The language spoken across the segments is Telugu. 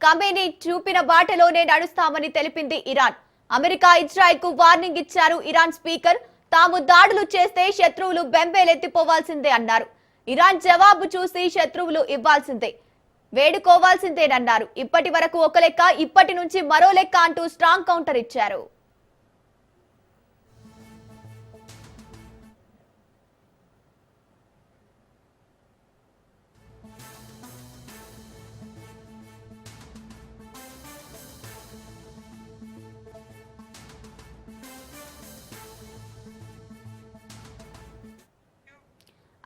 ఖమేనీ చూపిన బాటలోనే నడుస్తామని తెలిపింది ఇరాన్. అమెరికా ఇజ్రాయెల్ కు వార్నింగ్ ఇచ్చారు ఇరాన్ స్పీకర్. తాము దాడులు చేస్తే శత్రువులు బెంబేలెత్తిపోవాల్సిందే అన్నారు. ఇరాన్ జవాబు చూసి శత్రువులు ఇవ్వాల్సిందే, వేడుకోవాల్సిందేనన్నారు. ఇప్పటి వరకు ఒక లెక్క, ఇప్పటి నుంచి మరో లెక్క అంటూ స్ట్రాంగ్ కౌంటర్ ఇచ్చారు.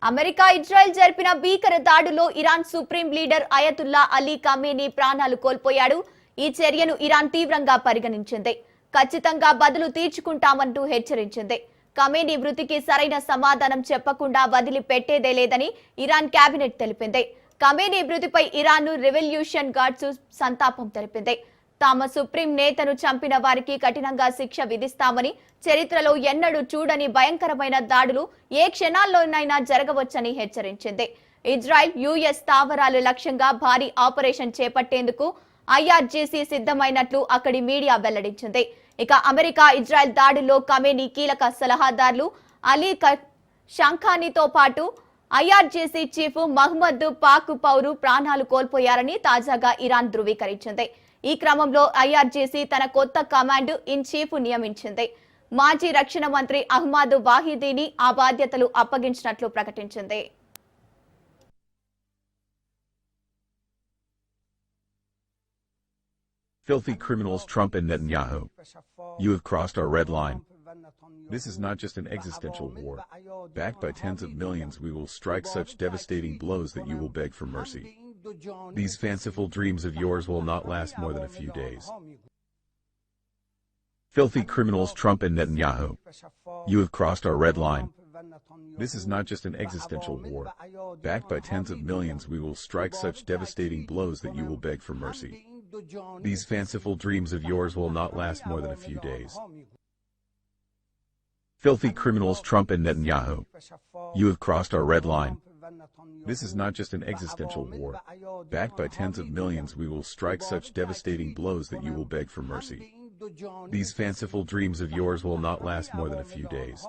అమెరికా ఇజ్రాయెల్ జరిపిన భీకర దాడులో Iran supreme leader Ayatollah Ali Khamenei ప్రాణాలు కోల్పోయాడు. ఈ చర్యను ఇరాన్ తీవ్రంగా పరిగణించింది. ఖచ్చితంగా బదులు తీర్చుకుంటామంటూ హెచ్చరించింది. ఖమేనీ మృతికి సరైన సమాధానం చెప్పకుండా వదిలిపెట్టేదే లేదని ఇరాన్ కేబినెట్ తెలిపింది. ఖమేనీ మృతిపై ఇరాన్ రెవల్యూషన్ గార్డ్స్ సంతాపం తెలిపింది. తాము సుప్రీం నేతను చంపిన వారికి కఠినంగా శిక్ష విధిస్తామని, చరిత్రలో ఎన్నడూ చూడని భయంకరమైన దాడులు ఏ క్షణాల్లోనైనా జరగవచ్చని హెచ్చరించింది. ఇజ్రాయెల్ యుఎస్ స్థావరాలు లక్ష్యంగా భారీ ఆపరేషన్ చేపట్టేందుకు ఐఆర్జీసీ సిద్ధమైనట్లు అక్కడి మీడియా వెల్లడించింది. ఇక అమెరికా ఇజ్రాయెల్ దాడుల్లో ఖమేనీ కీలక సలహాదారులు అలీ షంఖానీతో పాటు ఐఆర్జీసీ చీఫ్ మహ్మద్ పాక్ పౌరు ప్రాణాలు కోల్పోయారని తాజాగా ఇరాన్ ధృవీకరించింది. ఈ క్రమంలో ఐఆర్జీసీ తన కొత్త కమాండ్ ఇన్ చీఫ్ నియమించింది. మాజీ రక్షణ మంత్రి అహ్మద్ వాహిదీని ఆ బాధ్యతలు అప్పగించినట్లు ప్రకటించింది. Filthy criminals Trump and Netanyahu. You have crossed our red line. This is not just an existential war. Backed by tens of millions, we will strike such devastating blows that you will beg for mercy. These fanciful dreams of yours will not last more than a few days. Filthy criminals Trump and Netanyahu. You have crossed our red line. This is not just an existential war. Backed by tens of millions, we will strike such devastating blows that you will beg for mercy. These fanciful dreams of yours will not last more than a few days. Filthy criminals Trump and Netanyahu. You have crossed our red line. This is not just an existential war. Backed by tens of millions, we will strike such devastating blows that you will beg for mercy. These fanciful dreams of yours will not last more than a few days.